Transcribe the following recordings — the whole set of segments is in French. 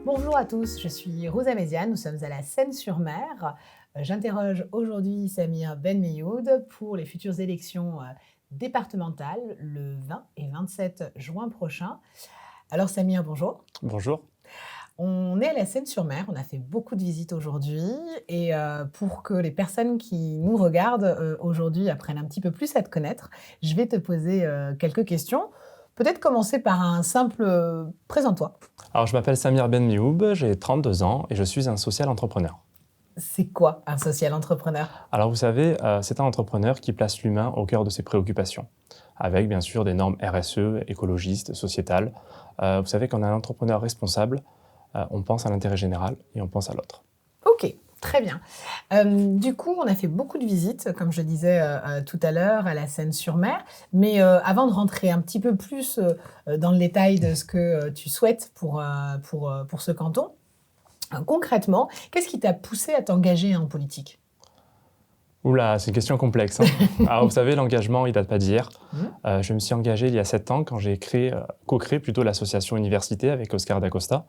Bonjour à tous, je suis Rosa Méziane, nous sommes à la Seine-sur-Mer. J'interroge aujourd'hui Samir Benmeyoud pour les futures élections départementales le 20 et 27 juin prochain. Alors Samir, bonjour. Bonjour. On est à la Seine-sur-Mer, on a fait beaucoup de visites aujourd'hui et pour que les personnes qui nous regardent aujourd'hui apprennent un petit peu plus à te connaître, je vais te poser quelques questions. Peut-être commencer par un simple présente-toi. Alors, je m'appelle Samir Benmioub, j'ai 32 ans et je suis un social entrepreneur. C'est quoi un social entrepreneur? Alors, vous savez, c'est un entrepreneur qui place l'humain au cœur de ses préoccupations, avec bien sûr des normes RSE, écologistes, sociétales. Vous savez, quand on est un entrepreneur responsable, on pense à l'intérêt général et on pense à l'autre. Ok, très bien. Du coup, on a fait beaucoup de visites, comme je disais tout à l'heure, à la Seine-sur-Mer. Mais avant de rentrer un petit peu plus dans le détail de ce que tu souhaites pour ce canton, concrètement, qu'est-ce qui t'a poussé à t'engager en politique? Oula, c'est une question complexe, hein. Alors, vous savez, l'engagement, il date pas d'hier. Mhm. Je me suis engagé il y a 7 ans quand j'ai co-créé plutôt l'association Université avec Oscar Dacosta.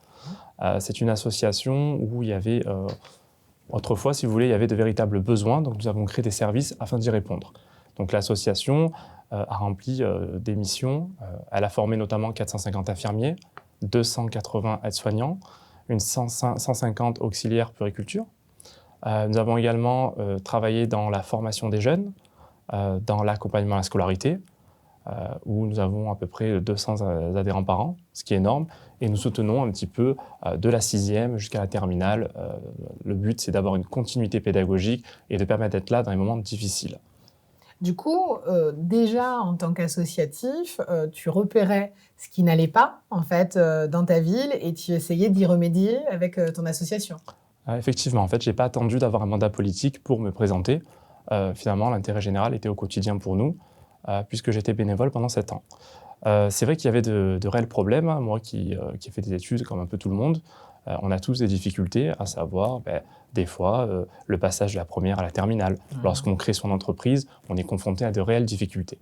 C'est une association où il y avait autrefois, si vous voulez, il y avait de véritables besoins, donc nous avons créé des services afin d'y répondre. Donc l'association a rempli des missions. Elle a formé notamment 450 infirmiers, 280 aides-soignants, 150 auxiliaires puériculture. Nous avons également travaillé dans la formation des jeunes, dans l'accompagnement à la scolarité, où nous avons à peu près 200 adhérents par an, ce qui est énorme, et nous soutenons un petit peu de la 6e jusqu'à la terminale. Le but, c'est d'avoir une continuité pédagogique et de permettre d'être là dans les moments difficiles. Du coup, déjà en tant qu'associatif, tu repérais ce qui n'allait pas en fait dans ta ville et tu essayais d'y remédier avec ton association. Effectivement, en fait, je n'ai pas attendu d'avoir un mandat politique pour me présenter. Finalement, l'intérêt général était au quotidien pour nous, puisque j'étais bénévole pendant 7 ans. C'est vrai qu'il y avait de réels problèmes, hein. Moi qui ai fait des études comme un peu tout le monde, on a tous des difficultés, à savoir, des fois, le passage de la première à la terminale. Lorsqu'on crée son entreprise, on est confronté à de réelles difficultés.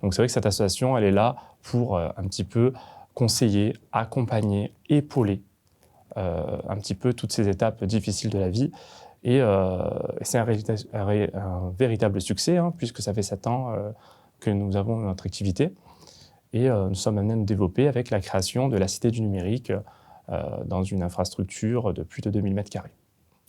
Donc c'est vrai que cette association, elle est là pour un petit peu conseiller, accompagner, épauler un petit peu toutes ces étapes difficiles de la vie. Et c'est un véritable succès, hein, puisque ça fait 7 ans que nous avons notre activité. Et nous sommes amenés à nous développer avec la création de la Cité du numérique dans une infrastructure de plus de 2000 m².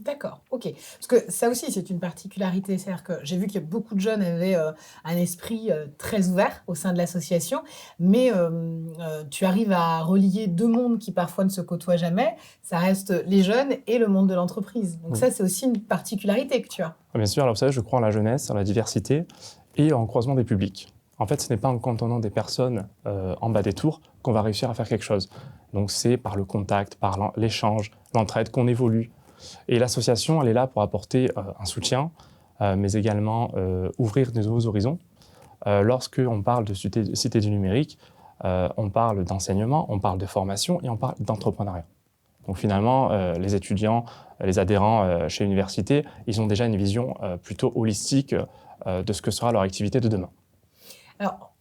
D'accord, ok. Parce que ça aussi, c'est une particularité. C'est-à-dire que j'ai vu que beaucoup de jeunes avaient un esprit très ouvert au sein de l'association, mais tu arrives à relier deux mondes qui parfois ne se côtoient jamais. Ça reste les jeunes et le monde de l'entreprise. Donc Oui. ça, c'est aussi une particularité que tu as. Bien sûr, alors vous savez, je crois en la jeunesse, en la diversité et en croisement des publics. En fait, ce n'est pas en cantonnant des personnes en bas des tours qu'on va réussir à faire quelque chose. Donc c'est par le contact, par l'échange, l'entraide qu'on évolue. Et l'association, elle est là pour apporter un soutien, mais également ouvrir de nouveaux horizons. Lorsqu'on parle de cité du numérique, on parle d'enseignement, on parle de formation et on parle d'entrepreneuriat. Donc finalement, les étudiants, les adhérents chez l'université, ils ont déjà une vision plutôt holistique de ce que sera leur activité de demain. Alors,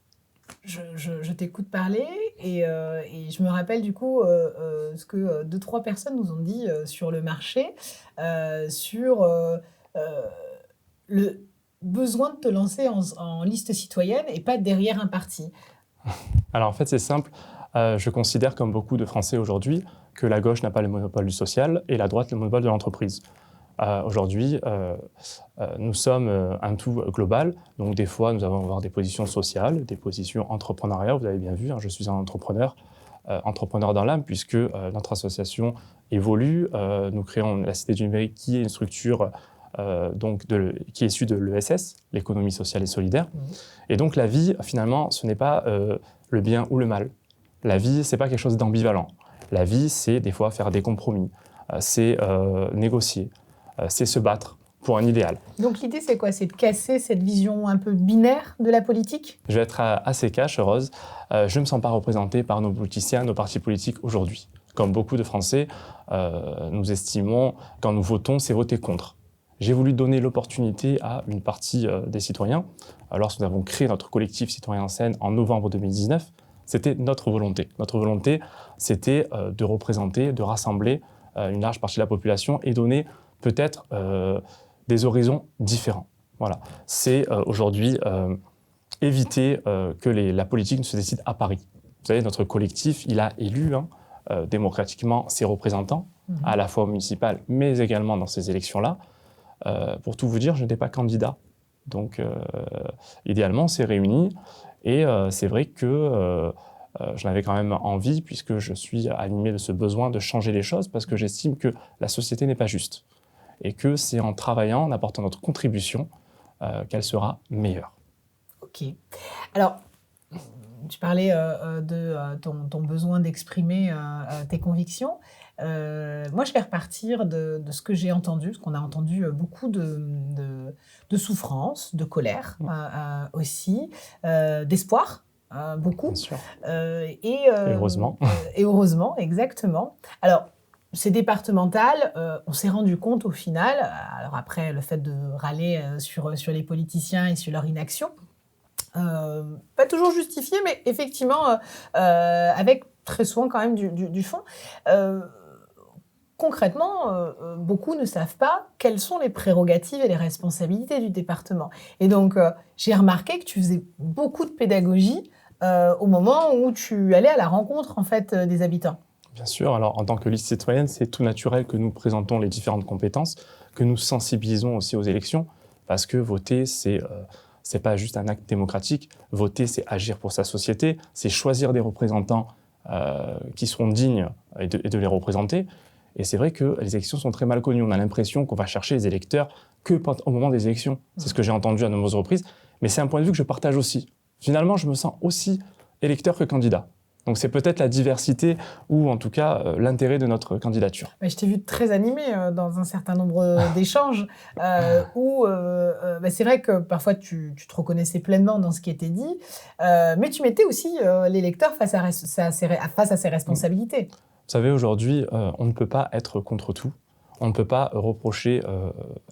je t'écoute parler et je me rappelle du coup ce que deux, trois personnes nous ont dit sur le marché, sur euh, le besoin de te lancer en liste citoyenne et pas derrière un parti. Alors en fait, c'est simple. Je considère, comme beaucoup de Français aujourd'hui, que la gauche n'a pas le monopole du social et la droite le monopole de l'entreprise. Aujourd'hui, nous sommes un tout global. Donc des fois, nous allons avoir des positions sociales, des positions entrepreneuriales. Vous avez bien vu, hein, je suis un entrepreneur, entrepreneur dans l'âme, puisque notre association évolue. Nous créons la Cité du numérique, qui est une structure qui est issue de l'ESS, l'économie sociale et solidaire. Et donc la vie, finalement, ce n'est pas le bien ou le mal. La vie, ce n'est pas quelque chose d'ambivalent. La vie, c'est des fois faire des compromis, c'est négocier, c'est se battre pour un idéal. Donc l'idée, c'est quoi? C'est de casser cette vision un peu binaire de la politique? Je vais être assez cash, Rose. Je ne me sens pas représenté par nos politiciens, nos partis politiques aujourd'hui. Comme beaucoup de Français, nous estimons, quand nous votons, c'est voter contre. J'ai voulu donner l'opportunité à une partie des citoyens, lorsque nous avons créé notre collectif Citoyens en Seine en novembre 2019, C'était notre volonté. Notre volonté, c'était de représenter, de rassembler une large partie de la population et donner peut-être des horizons différents. Voilà. C'est aujourd'hui éviter que la politique ne se décide à Paris. Vous savez, notre collectif, il a élu démocratiquement ses représentants, à la fois au municipal, mais également dans ces élections-là. Pour tout vous dire, je n'étais pas candidat. Donc, idéalement, on s'est réunis. Et c'est vrai que j'en avais quand même envie, puisque je suis animé de ce besoin de changer les choses, parce que j'estime que la société n'est pas juste. Et que c'est en travaillant, en apportant notre contribution, qu'elle sera meilleure. Ok. Alors, tu parlais de ton besoin d'exprimer tes convictions. Moi, je vais repartir de ce que j'ai entendu, parce qu'on a entendu beaucoup de souffrance, de colère aussi, d'espoir, beaucoup. Bien sûr. Et heureusement. Et heureusement, exactement. Alors, c'est départemental, on s'est rendu compte au final, alors après le fait de râler sur les politiciens et sur leur inaction, pas toujours justifié, mais effectivement, avec très souvent quand même du fond. Concrètement, beaucoup ne savent pas quelles sont les prérogatives et les responsabilités du département. Et donc, j'ai remarqué que tu faisais beaucoup de pédagogie au moment où tu allais à la rencontre en fait, des habitants. Bien sûr. Alors, en tant que liste citoyenne, c'est tout naturel que nous présentons les différentes compétences, que nous sensibilisons aussi aux élections, parce que voter, c'est pas juste un acte démocratique. Voter, c'est agir pour sa société, c'est choisir des représentants qui seront dignes et de les représenter. Et c'est vrai que les élections sont très mal connues. On a l'impression qu'on va chercher les électeurs au moment des élections. C'est ce que j'ai entendu à de nombreuses reprises. Mais c'est un point de vue que je partage aussi. Finalement, je me sens aussi électeur que candidat. Donc c'est peut-être la diversité ou en tout cas l'intérêt de notre candidature. Je t'ai vu très animé dans un certain nombre d'échanges où c'est vrai que parfois tu te reconnaissais pleinement dans ce qui était dit, mais tu mettais aussi l'électeur face à ses responsabilités. Vous savez, aujourd'hui, on ne peut pas être contre tout. On ne peut pas reprocher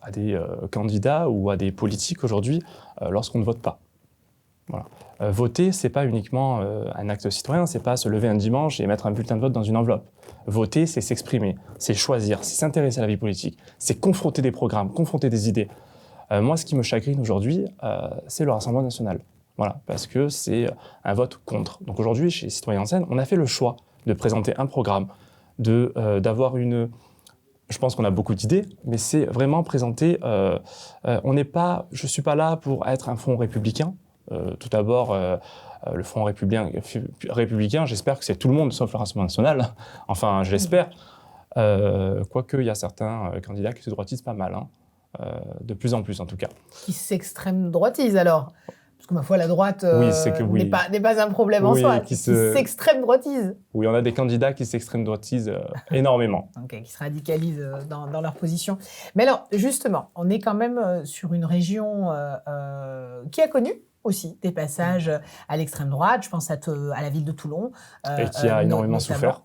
à des candidats ou à des politiques aujourd'hui lorsqu'on ne vote pas. Voilà. Voter, c'est pas uniquement un acte citoyen, c'est pas se lever un dimanche et mettre un bulletin de vote dans une enveloppe. Voter, c'est s'exprimer, c'est choisir, c'est s'intéresser à la vie politique, c'est confronter des programmes, confronter des idées. Moi, ce qui me chagrine aujourd'hui, c'est le Rassemblement national. Voilà, parce que c'est un vote contre. Donc aujourd'hui, chez Citoyens en Scène, on a fait le choix de présenter un programme, d'avoir une... Je pense qu'on a beaucoup d'idées, mais c'est vraiment présenter... je suis pas là pour être un front républicain. Tout d'abord, le Front républicain, j'espère que c'est tout le monde sauf le Rassemblement national. Enfin, je l'espère. Quoique, il y a certains candidats qui se droitisent pas mal, de plus en plus en tout cas. Qui s'extrême droitisent alors? Parce que ma foi, la droite n'est pas un problème en soi, qui s'extrême droitisent. Oui, on a des candidats qui s'extrême droitisent énormément. Okay, qui se radicalisent dans leur position. Mais alors, justement, on est quand même sur une région qui a connu aussi des passages à l'extrême droite, je pense à la ville de Toulon. Et qui a énormément souffert.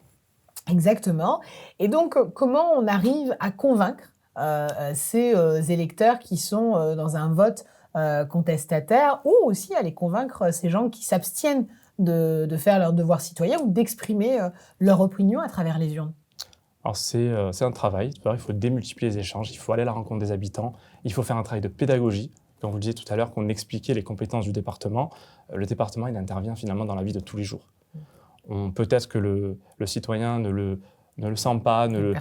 Exactement. Et donc, comment on arrive à convaincre ces électeurs qui sont dans un vote contestataire, ou aussi à les convaincre ces gens qui s'abstiennent de faire leur devoir citoyen ou d'exprimer leur opinion à travers les urnes? Alors c'est un travail, il faut démultiplier les échanges, il faut aller à la rencontre des habitants, il faut faire un travail de pédagogie. Comme vous le disiez tout à l'heure, qu'on expliquait les compétences du département, le département il intervient finalement dans la vie de tous les jours. Peut-être que le citoyen ne le sent pas, ne le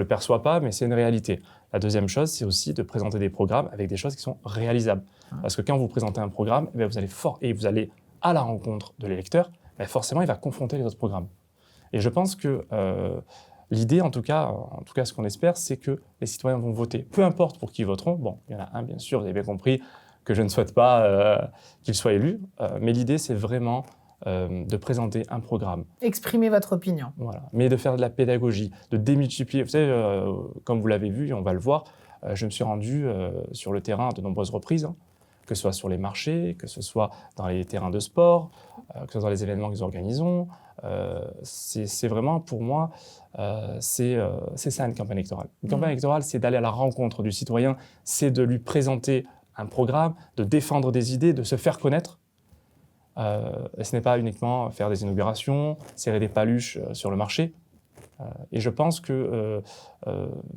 perçoit pas, mais c'est une réalité. La deuxième chose, c'est aussi de présenter des programmes avec des choses qui sont réalisables. Parce que quand vous présentez un programme, vous allez à la rencontre de l'électeur, forcément il va confronter les autres programmes. Et je pense que l'idée, en tout cas ce qu'on espère, c'est que les citoyens vont voter. Peu importe pour qui ils voteront. Bon, il y en a un, bien sûr, vous avez bien compris que je ne souhaite pas qu'il soit élu. Mais l'idée, c'est vraiment de présenter un programme. Exprimer votre opinion. Voilà. Mais de faire de la pédagogie, de démultiplier. Vous savez, comme vous l'avez vu, et on va le voir, je me suis rendu sur le terrain à de nombreuses reprises, que ce soit sur les marchés, que ce soit dans les terrains de sport, que ce soit dans les événements que nous organisons. C'est vraiment, pour moi, c'est ça une campagne électorale. Une campagne électorale, c'est d'aller à la rencontre du citoyen, c'est de lui présenter un programme, de défendre des idées, de se faire connaître. Et ce n'est pas uniquement faire des inaugurations, serrer des paluches sur le marché. Et je pense que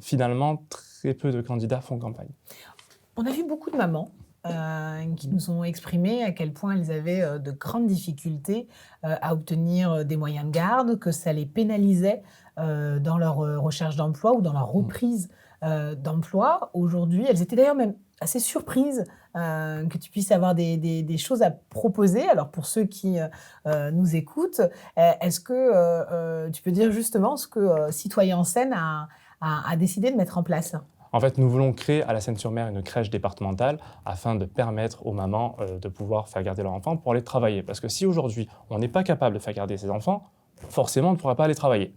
finalement, très peu de candidats font campagne. On a vu beaucoup de mamans qui nous ont exprimé à quel point elles avaient de grandes difficultés à obtenir des moyens de garde, que ça les pénalisait dans leur recherche d'emploi ou dans leur reprise d'emploi. Aujourd'hui, elles étaient d'ailleurs même assez surprises que tu puisses avoir des choses à proposer. Alors pour ceux qui nous écoutent, est-ce que tu peux dire justement ce que Citoyens en Seine a décidé de mettre en place? En fait, nous voulons créer à la Seine-sur-Mer une crèche départementale afin de permettre aux mamans de pouvoir faire garder leurs enfants pour aller travailler. Parce que si aujourd'hui, on n'est pas capable de faire garder ses enfants, forcément, on ne pourra pas aller travailler.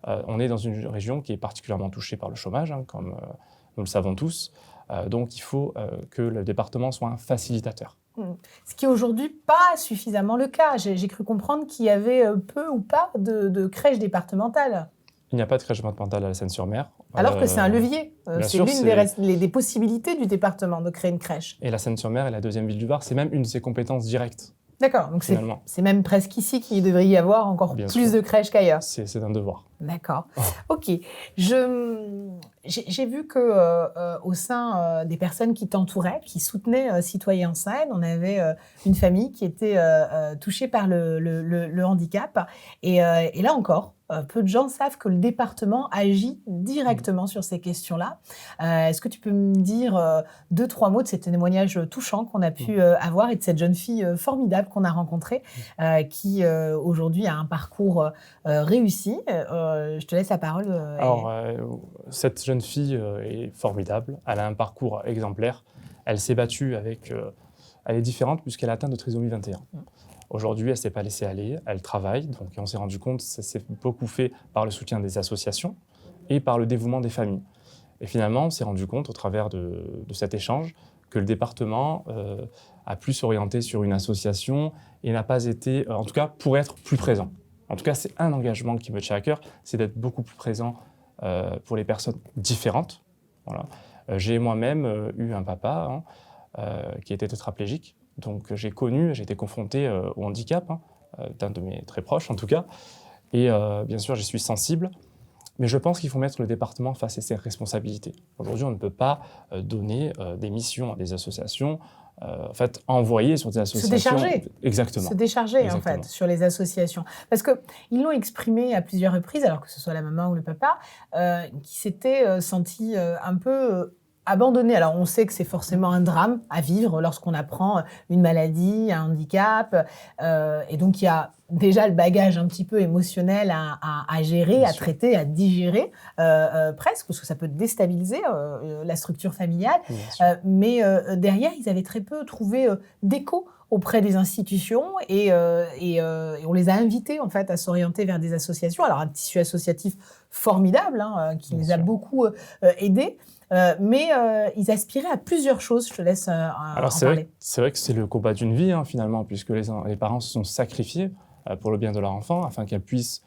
On est dans une région qui est particulièrement touchée par le chômage, comme nous le savons tous. Donc, il faut que le département soit un facilitateur. Ce qui est aujourd'hui pas suffisamment le cas. J'ai cru comprendre qu'il y avait peu ou pas de crèches départementales. Il n'y a pas de crèche départementale à la Seine-sur-Mer. Alors que c'est un levier. C'est l'une des possibilités du département de créer une crèche. Et la Seine-sur-Mer est la deuxième ville du Var. C'est même une de ses compétences directes. D'accord, donc c'est même presque ici qu'il devrait y avoir encore plus de crèches qu'ailleurs. C'est un devoir. D'accord. Ok. J'ai vu que au sein des personnes qui t'entouraient, qui soutenaient Citoyens en Seine, on avait une famille qui était touchée par le handicap. Et là encore, peu de gens savent que le département agit directement sur ces questions-là. Est-ce que tu peux me dire 2-3 mots de ces témoignages touchants qu'on a pu avoir et de cette jeune fille formidable qu'on a rencontrée, qui aujourd'hui a un parcours réussi? Je te laisse la parole. Alors, cette jeune fille est formidable. Elle a un parcours exemplaire. Elle s'est battue avec... elle est différente puisqu'elle a atteint de trisomie 21. Aujourd'hui, elle ne s'est pas laissée aller, elle travaille. Donc, on s'est rendu compte que ça s'est beaucoup fait par le soutien des associations et par le dévouement des familles. Et finalement, on s'est rendu compte au travers de cet échange que le département a pu s'orienter sur une association et n'a pas été, en tout cas, pour être plus présent. En tout cas, c'est un engagement qui me tient à cœur, c'est d'être beaucoup plus présent pour les personnes différentes. Voilà. J'ai moi-même eu un papa qui était tétraplégique. Donc j'ai été confronté au handicap, d'un de mes très proches en tout cas. Et bien sûr, j'y suis sensible. Mais je pense qu'il faut mettre le département face à ses responsabilités. Aujourd'hui, on ne peut pas donner des missions à des associations, en fait, envoyer sur des associations. Se décharger. Exactement. Se décharger, exactement. En fait, sur les associations. Parce qu'ils l'ont exprimé à plusieurs reprises, alors que ce soit la maman ou le papa, qui s'étaient sentis un peu abandonnés. Alors, on sait que c'est forcément un drame à vivre lorsqu'on apprend une maladie, un handicap. Et donc, il y a déjà le bagage un petit peu émotionnel à gérer, à traiter, à digérer, presque, parce que ça peut déstabiliser la structure familiale. Mais derrière, ils avaient très peu trouvé d'écho auprès des institutions et on les a invités en fait à s'orienter vers des associations. Alors un tissu associatif formidable qui les a beaucoup aidés. Mais ils aspiraient à plusieurs choses. Je te laisse en parler. C'est vrai que c'est le combat d'une vie finalement, puisque les parents se sont sacrifiés pour le bien de leur enfant, afin qu'elle puisse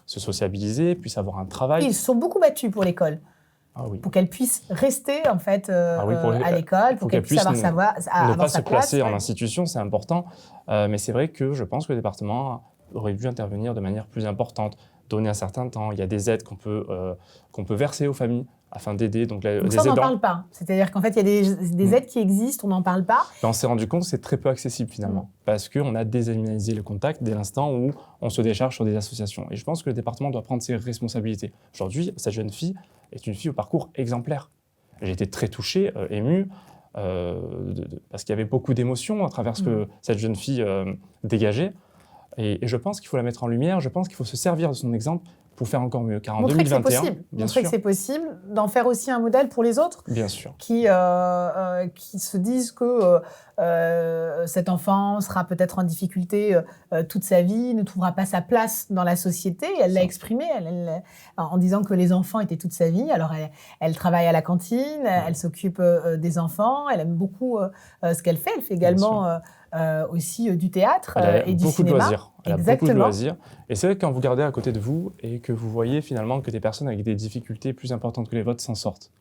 se sociabiliser, puisse avoir un travail. Ils se sont beaucoup battus pour l'école. Ah oui. Pour qu'elle puisse rester en fait à l'école, pour qu'elle puisse avoir sa voix, ne pas se placer en institution, c'est important. Mais c'est vrai que je pense que le département aurait dû intervenir de manière plus importante, donner un certain temps. Il y a des aides qu'on peut verser aux familles afin d'aider. Donc ça, on n'en parle pas. C'est-à-dire qu'en fait, il y a des aides qui existent, on n'en parle pas. Et on s'est rendu compte que c'est très peu accessible finalement, parce qu'on a déshumaniser le contact dès l'instant où on se décharge sur des associations. Et je pense que le département doit prendre ses responsabilités. Aujourd'hui, cette jeune fille est une fille au parcours exemplaire. J'ai été très touché, ému, parce qu'il y avait beaucoup d'émotions à travers ce que cette jeune fille dégageait. Et je pense qu'il faut la mettre en lumière, je pense qu'il faut se servir de son exemple pour faire encore mieux. Car en 2021, montrer que c'est possible, d'en faire aussi un modèle pour les autres. Bien sûr. Qui se disent que cet enfant sera peut-être en difficulté toute sa vie, ne trouvera pas sa place dans la société. Et elle l'a exprimé en disant que les enfants étaient toute sa vie. Alors elle travaille à la cantine, elle s'occupe des enfants, elle aime beaucoup ce qu'elle fait. Elle fait également aussi du théâtre et du cinéma. Elle a beaucoup de loisirs. Et c'est vrai que quand vous regardez à côté de vous et que vous voyez finalement que des personnes avec des difficultés plus importantes que les vôtres s'en sortent,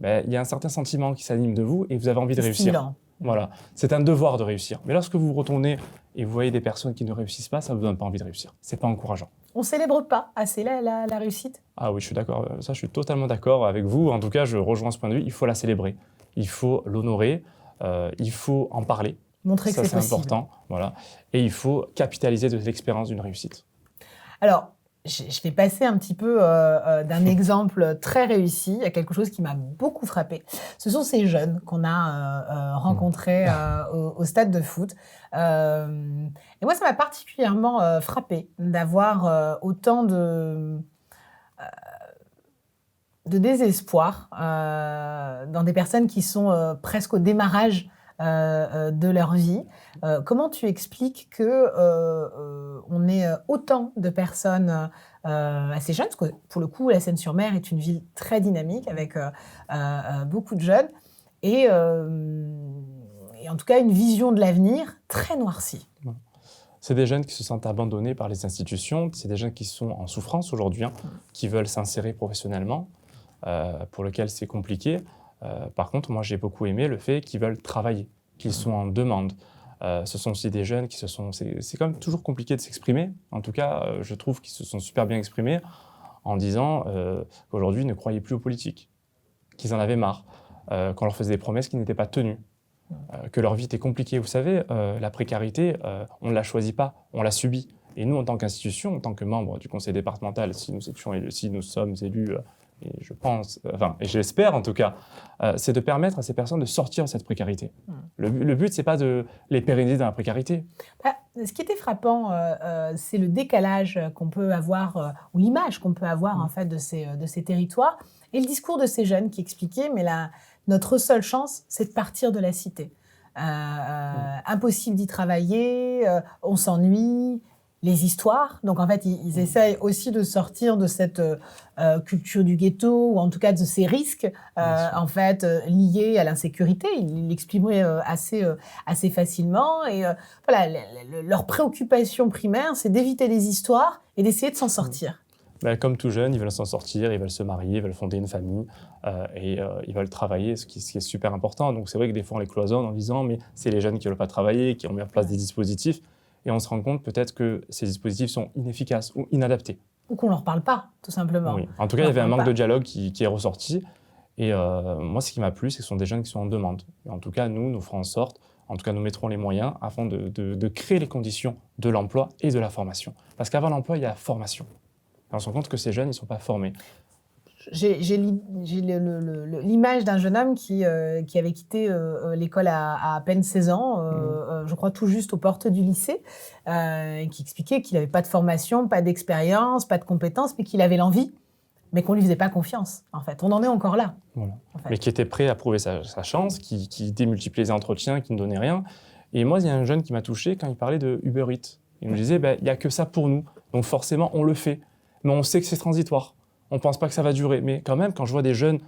il y a un certain sentiment qui s'anime de vous et vous avez envie de réussir. Stimulant, Voilà, c'est un devoir de réussir. Mais lorsque vous vous retournez et vous voyez des personnes qui ne réussissent pas, ça ne vous donne pas envie de réussir. C'est pas encourageant. On célèbre pas assez la réussite? Ah oui, je suis d'accord. Ça, je suis totalement d'accord avec vous. En tout cas, je rejoins ce point de vue. Il faut la célébrer. Il faut l'honorer. Il faut en parler. Montrer que Ça, c'est c'est possible. important. Voilà. Et il faut capitaliser de l'expérience d'une réussite. Alors, je vais passer un petit peu d'un exemple très réussi à quelque chose qui m'a beaucoup frappé. Ce sont ces jeunes qu'on a rencontrés au stade de foot. Et moi, ça m'a particulièrement frappé d'avoir autant de désespoir dans des personnes qui sont presque au démarrage de leur vie. Comment tu expliques qu'on ait autant de personnes assez jeunes, parce que pour le coup, la Seine-sur-Mer est une ville très dynamique avec beaucoup de jeunes et en tout cas une vision de l'avenir très noircie. C'est des jeunes qui se sentent abandonnés par les institutions, c'est des jeunes qui sont en souffrance aujourd'hui, qui veulent s'insérer professionnellement, pour lesquels c'est compliqué. Par contre, moi, j'ai beaucoup aimé le fait qu'ils veulent travailler, qu'ils sont en demande. Ce sont aussi des jeunes qui se sont... C'est quand même toujours compliqué de s'exprimer. En tout cas, je trouve qu'ils se sont super bien exprimés en disant qu'aujourd'hui, ils ne croyaient plus aux politiques, qu'ils en avaient marre, qu'on leur faisait des promesses qui n'étaient pas tenues, que leur vie était compliquée. Vous savez, la précarité, on ne la choisit pas, on la subit. Et nous, en tant qu'institution, en tant que membres du conseil départemental, si nous sommes élus... et je pense, et j'espère en tout cas, c'est de permettre à ces personnes de sortir de cette précarité. Le but, c'est pas de les pérenniser dans la précarité. Ce qui était frappant, c'est le décalage qu'on peut avoir, ou l'image qu'on peut avoir en fait de ces territoires, et le discours de ces jeunes qui expliquaient, mais notre seule chance, c'est de partir de la cité. Impossible d'y travailler, on s'ennuie. Les histoires. Donc, en fait, ils essayent aussi de sortir de cette culture du ghetto, ou en tout cas de ces risques, en fait, liés à l'insécurité. Ils l'exprimaient assez facilement. Et voilà, leur préoccupation primaire, c'est d'éviter les histoires et d'essayer de s'en sortir. Ben, comme tout jeune, ils veulent s'en sortir, ils veulent se marier, ils veulent fonder une famille et ils veulent travailler, ce qui est super important. Donc, c'est vrai que des fois, on les cloisonne en disant « mais c'est les jeunes qui ne veulent pas travailler, qui ont mis en place des dispositifs ». Et on se rend compte peut-être que ces dispositifs sont inefficaces ou inadaptés. Ou qu'on ne leur parle pas, tout simplement. Oui. En tout cas, il y avait un manque de dialogue qui est ressorti. Et moi, ce qui m'a plu, c'est que ce sont des jeunes qui sont en demande. Et en tout cas, nous ferons en sorte, en tout cas, nous mettrons les moyens afin de créer les conditions de l'emploi et de la formation. Parce qu'avant l'emploi, il y a la formation. Et on se rend compte que ces jeunes, ils ne sont pas formés. J'ai l'image d'un jeune homme qui avait quitté l'école à peine 16 ans, je crois tout juste aux portes du lycée, et qui expliquait qu'il n'avait pas de formation, pas d'expérience, pas de compétences, mais qu'il avait l'envie, mais qu'on ne lui faisait pas confiance, en fait. On en est encore là. Voilà. En fait. Mais qui était prêt à prouver sa chance, qui démultipliait les entretiens, qui ne donnait rien. Et moi, il y a un jeune qui m'a touché quand il parlait de Uber Eats. Il nous disait, il n'y a que ça pour nous, donc forcément, on le fait. Mais on sait que c'est transitoire. On ne pense pas que ça va durer. Mais quand même, quand je vois des jeunes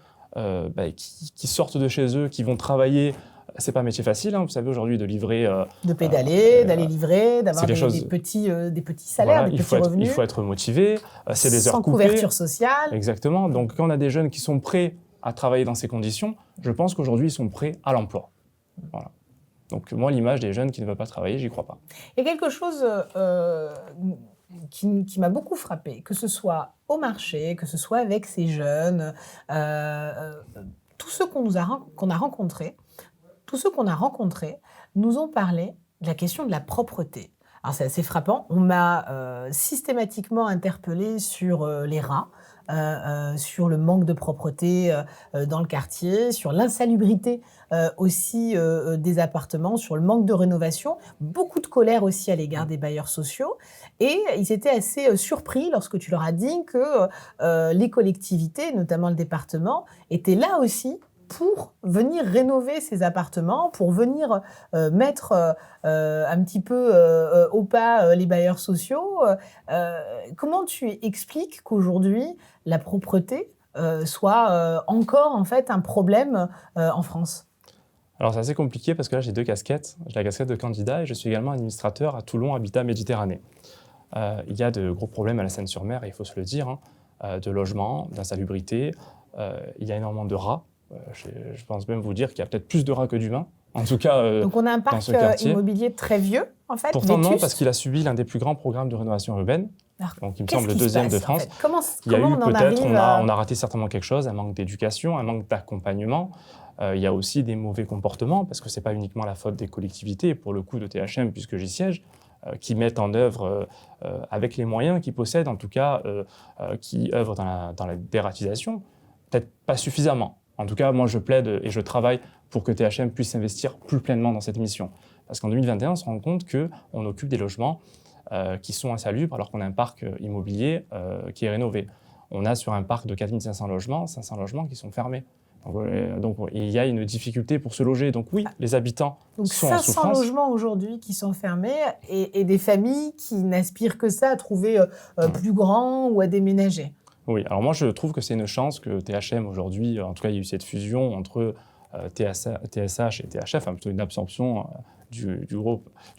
qui sortent de chez eux, qui vont travailler, c'est pas un métier facile, hein, vous savez, aujourd'hui, de livrer... de pédaler, d'aller livrer, d'avoir des petits salaires, voilà, des petits revenus. Il faut être motivé, c'est des heures sans coupées. couverture sociale. Exactement. Donc, quand on a des jeunes qui sont prêts à travailler dans ces conditions, je pense qu'aujourd'hui, ils sont prêts à l'emploi. Voilà. Donc, moi, l'image des jeunes qui ne veulent pas travailler, j'y crois pas. Il y a quelque chose... qui m'a beaucoup frappée, que ce soit au marché, que ce soit avec ces jeunes, tous ceux qu'on a rencontrés, nous ont parlé de la question de la propreté. Alors c'est assez frappant, on m'a systématiquement interpellée sur les rats, sur le manque de propreté dans le quartier, sur l'insalubrité aussi des appartements, sur le manque de rénovation, beaucoup de colère aussi à l'égard des bailleurs sociaux. Et ils étaient assez surpris lorsque tu leur as dit que les collectivités, notamment le département, étaient là aussi pour venir rénover ces appartements, pour venir mettre un petit peu au pas les bailleurs sociaux. Comment tu expliques qu'aujourd'hui, la propreté soit encore en fait un problème en France ? Alors c'est assez compliqué parce que là j'ai deux casquettes. J'ai la casquette de candidat et je suis également administrateur à Toulon Habitat Méditerranée. Il y a de gros problèmes à la Seine-sur-Mer, il faut se le dire, de logement, d'insalubrité. Il y a énormément de rats. Je pense même vous dire qu'il y a peut-être plus de rats que d'humains En tout cas, donc on a un dans parc ce quartier. immobilier très vieux, en fait, Pourtant, non, vétuste. parce qu'il a subi l'un des plus grands programmes de rénovation urbaine. Alors, Donc, il me qu'est-ce semble le qui se deuxième passe, de en France. fait Comment Il y a comment eu on en peut-être, arrive on a raté certainement quelque chose, un manque d'éducation, un manque d'accompagnement. Il y a aussi des mauvais comportements, parce que ce n'est pas uniquement la faute des collectivités, et pour le coup de THM, puisque j'y siège, qui mettent en œuvre, avec les moyens qu'ils possèdent, en tout cas, qui œuvrent dans la dératisation, peut-être pas suffisamment. En tout cas, moi, je plaide et je travaille pour que THM puisse s'investir plus pleinement dans cette mission. Parce qu'en 2021, on se rend compte qu'on occupe des logements qui sont insalubres, alors qu'on a un parc immobilier qui est rénové. On a sur un parc de 4500 logements, 500 logements qui sont fermés. Donc, il y a une difficulté pour se loger. Donc oui, les habitants Donc sont en 500 souffrance. logements aujourd'hui qui sont fermés et des familles qui n'aspirent que ça à trouver plus grand ou à déménager. Oui, alors moi je trouve que c'est une chance que THM aujourd'hui, en tout cas il y a eu cette fusion entre TSH et THF, enfin plutôt une absorption du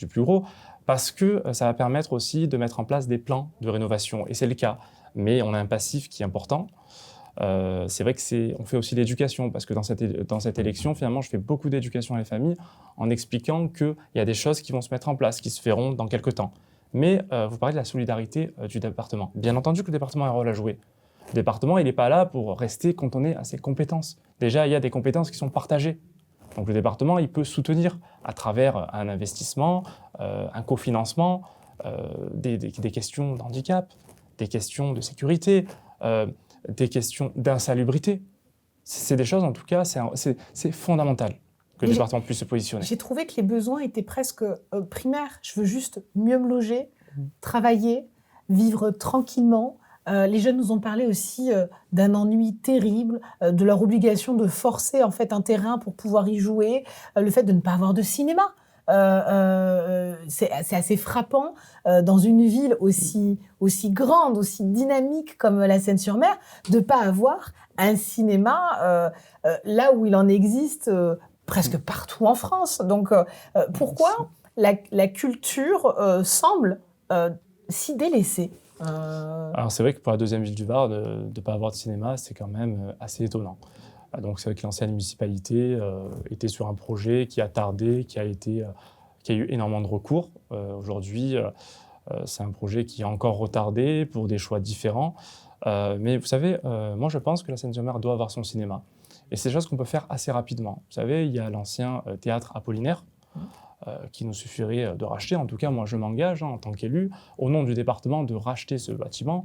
plus gros, parce que ça va permettre aussi de mettre en place des plans de rénovation, et c'est le cas. Mais on a un passif qui est important. C'est vrai qu'on fait aussi l'éducation, parce que dans cette élection, finalement, je fais beaucoup d'éducation à les familles en expliquant qu'il y a des choses qui vont se mettre en place, qui se feront dans quelques temps. Mais vous parlez de la solidarité du département. Bien entendu que le département a un rôle à jouer. Le département, il n'est pas là pour rester cantonné à ses compétences. Déjà, il y a des compétences qui sont partagées. Donc le département, il peut soutenir à travers un investissement, un cofinancement, des questions d'handicap, des questions de sécurité, des questions d'insalubrité. C'est des choses, en tout cas, c'est fondamental que le département puisse se positionner. J'ai trouvé que les besoins étaient presque primaires. Je veux juste mieux me loger, travailler, vivre tranquillement. Les jeunes nous ont parlé aussi d'un ennui terrible, de leur obligation de forcer en fait un terrain pour pouvoir y jouer, le fait de ne pas avoir de cinéma. C'est assez frappant dans une ville aussi grande, aussi dynamique comme la Seine-sur-Mer, de ne pas avoir un cinéma là où il en existe presque partout en France. Donc pourquoi la culture semble si délaissée Alors c'est vrai que pour la deuxième ville du Var, de ne pas avoir de cinéma, c'est quand même assez étonnant. Donc c'est vrai que l'ancienne municipalité était sur un projet qui a tardé, qui a eu énormément de recours. Aujourd'hui, c'est un projet qui est encore retardé pour des choix différents. Mais vous savez, moi je pense que la Seine-sur-Mer doit avoir son cinéma. Et c'est des choses qu'on peut faire assez rapidement. Vous savez, il y a l'ancien théâtre Apollinaire, qui nous suffirait de racheter. En tout cas, moi, je m'engage en tant qu'élu, au nom du département, de racheter ce bâtiment,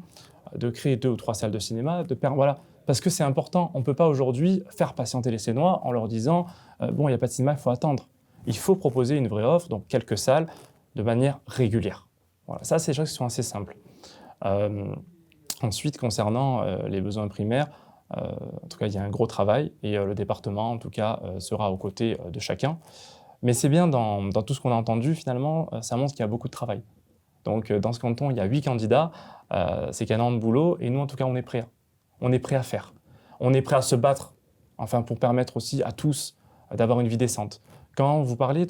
de créer 2 ou 3 salles de cinéma, voilà. Parce que c'est important. On ne peut pas aujourd'hui faire patienter les Sénois en leur disant bon, il n'y a pas de cinéma, il faut attendre. Il faut proposer une vraie offre, donc quelques salles, de manière régulière. Voilà. Ça, c'est des choses qui sont assez simples. Ensuite, concernant les besoins primaires, en tout cas, il y a un gros travail et le département, en tout cas, sera aux côtés de chacun. Mais c'est bien, dans tout ce qu'on a entendu, finalement, ça montre qu'il y a beaucoup de travail. Donc, dans ce canton, il y a 8 candidats, c'est qu'il y a énormément de boulot, et nous, en tout cas, on est prêts. On est prêts à faire. On est prêts à se battre, enfin, pour permettre aussi à tous d'avoir une vie décente. Quand vous parlez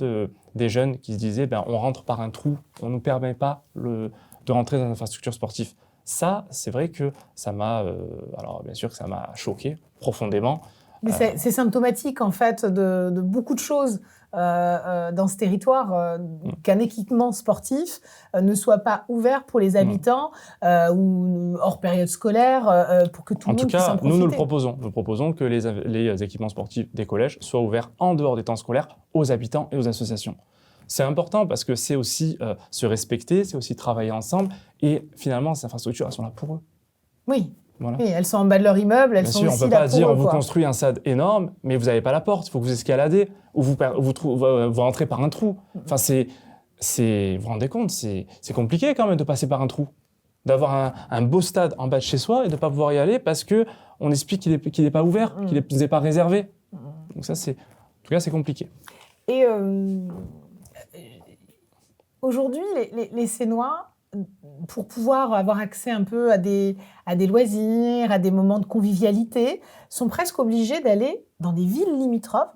des jeunes qui se disaient on rentre par un trou, on ne nous permet pas de rentrer dans l'infrastructure sportive. Ça, c'est vrai que ça m'a... alors, bien sûr que ça m'a choqué profondément. Mais c'est symptomatique, en fait, de beaucoup de choses dans ce territoire, qu'un équipement sportif ne soit pas ouvert pour les habitants ou hors période scolaire, pour que tout le monde puisse en profiter. En tout cas, nous le proposons. Nous proposons que les équipements sportifs des collèges soient ouverts en dehors des temps scolaires aux habitants et aux associations. C'est important parce que c'est aussi se respecter, c'est aussi travailler ensemble, et finalement, ces infrastructures, elles sont là pour eux. Oui. Voilà. Oui, elles sont en bas de leur immeuble, elles sont aussi là pour eux. On ne peut pas dire on vous construit un stade énorme, mais vous n'avez pas la porte, il faut que vous escaladez, ou vous rentrez par un trou. Enfin, vous vous rendez compte, c'est compliqué quand même de passer par un trou. D'avoir un beau stade en bas de chez soi et de ne pas pouvoir y aller parce qu'on explique qu'il n'est pas ouvert, qu'il n'est pas réservé. Donc ça, en tout cas, c'est compliqué. Et aujourd'hui, les Sénois, pour pouvoir avoir accès un peu à des loisirs, à des moments de convivialité, sont presque obligés d'aller dans des villes limitrophes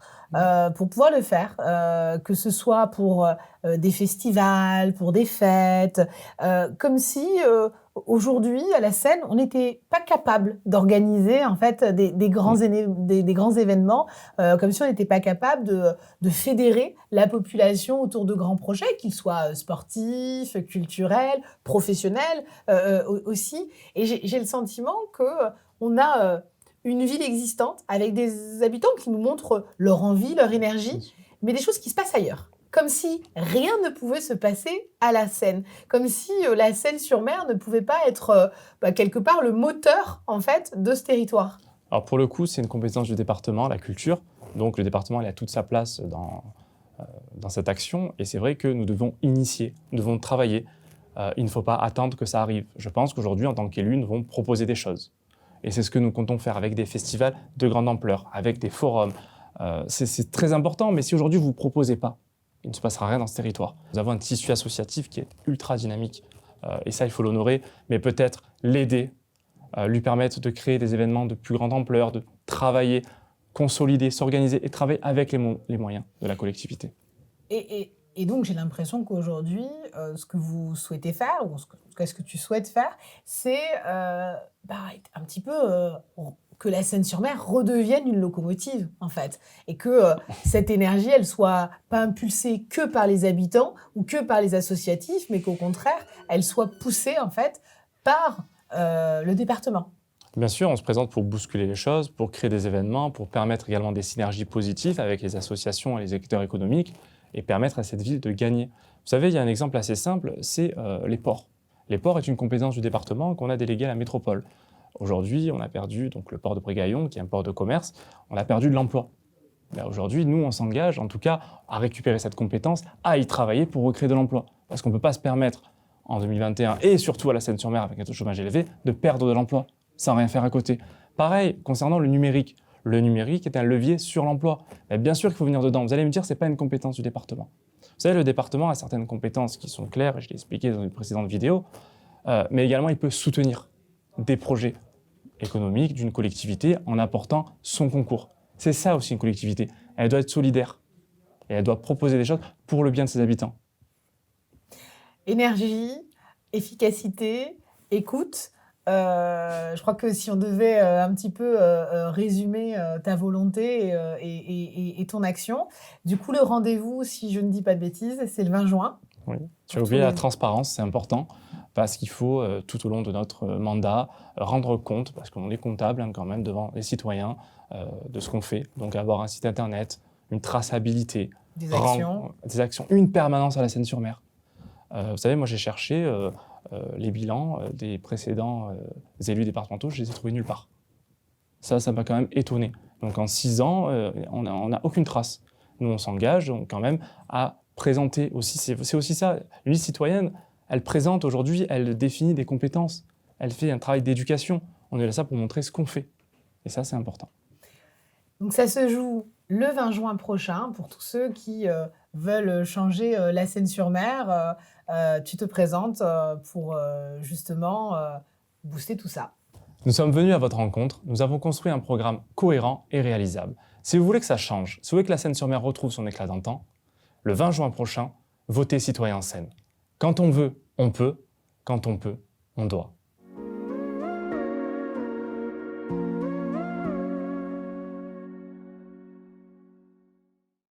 pour pouvoir le faire, que ce soit pour des festivals, pour des fêtes, comme si aujourd'hui, à la Seine, on n'était pas capable d'organiser en fait des grands, des grands événements, comme si on n'était pas capable de fédérer la population autour de grands projets, qu'ils soient sportifs, culturels, professionnels aussi. Et j'ai le sentiment que on a une ville existante avec des habitants qui nous montrent leur envie, leur énergie, mais des choses qui se passent ailleurs. Comme si rien ne pouvait se passer à la Seine, comme si la Seine-sur-Mer ne pouvait pas être quelque part le moteur en fait de ce territoire. Alors pour le coup, c'est une compétence du département, la culture. Donc le département il a toute sa place dans cette action. Et c'est vrai que nous devons initier, nous devons travailler. Il ne faut pas attendre que ça arrive. Je pense qu'aujourd'hui, en tant qu'élus, nous devons proposer des choses. Et c'est ce que nous comptons faire avec des festivals de grande ampleur, avec des forums. C'est très important, mais si aujourd'hui vous ne proposez pas, il ne se passera rien dans ce territoire. Nous avons un tissu associatif qui est ultra dynamique. Et ça, il faut l'honorer, mais peut-être l'aider, lui permettre de créer des événements de plus grande ampleur, de travailler, consolider, s'organiser et travailler avec les moyens de la collectivité. Et donc, j'ai l'impression qu'aujourd'hui, ce que vous souhaitez faire, ou ce que tu souhaites faire, c'est un petit peu que la Seine-sur-Mer redevienne une locomotive, en fait. Et que cette énergie, elle soit pas impulsée que par les habitants ou que par les associatifs, mais qu'au contraire, elle soit poussée, en fait, par le département. Bien sûr, on se présente pour bousculer les choses, pour créer des événements, pour permettre également des synergies positives avec les associations et les acteurs économiques et permettre à cette ville de gagner. Vous savez, il y a un exemple assez simple, c'est les ports. Les ports est une compétence du département qu'on a déléguée à la métropole. Aujourd'hui, on a perdu donc, le port de Brégaillon, qui est un port de commerce, on a perdu de l'emploi. Aujourd'hui, nous, on s'engage en tout cas à récupérer cette compétence, à y travailler pour recréer de l'emploi. Parce qu'on ne peut pas se permettre, en 2021, et surtout à la Seine-sur-Mer avec un taux de chômage élevé, de perdre de l'emploi sans rien faire à côté. Pareil, concernant le numérique. Le numérique est un levier sur l'emploi. Bien sûr qu'il faut venir dedans. Vous allez me dire, ce n'est pas une compétence du département. Vous savez, le département a certaines compétences qui sont claires, et je l'ai expliqué dans une précédente vidéo, mais également il peut soutenir des projets économiques d'une collectivité en apportant son concours. C'est ça aussi une collectivité. Elle doit être solidaire et elle doit proposer des choses pour le bien de ses habitants. Énergie, efficacité, écoute. Je crois que si on devait un petit peu résumer ta volonté et ton action, du coup, le rendez-vous, si je ne dis pas de bêtises, c'est le 20 juin. Oui. Tu as oublié la transparence, c'est important, parce qu'il faut, tout au long de notre mandat, rendre compte, parce qu'on est comptable quand même devant les citoyens, de ce qu'on fait. Donc avoir un site internet, une traçabilité, des actions, une permanence à la Seine-sur-Mer. Vous savez, moi j'ai cherché les bilans des précédents élus départementaux, je les ai trouvés nulle part. Ça m'a quand même étonné. Donc en 6 ans, on n'a aucune trace. Nous, on s'engage quand même à présenter aussi, c'est aussi ça, une liste citoyenne, elle présente aujourd'hui, elle définit des compétences, elle fait un travail d'éducation. On est là ça pour montrer ce qu'on fait. Et ça, c'est important. Donc ça se joue le 20 juin prochain pour tous ceux qui veulent changer la Seine-sur-Mer. Tu te présentes pour justement booster tout ça. Nous sommes venus à votre rencontre, nous avons construit un programme cohérent et réalisable. Si vous voulez que ça change, si vous voulez que la Seine-sur-Mer retrouve son éclat d'antan, le 20 juin prochain, votez Citoyen Seine. Quand on veut, on peut. Quand on peut, on doit.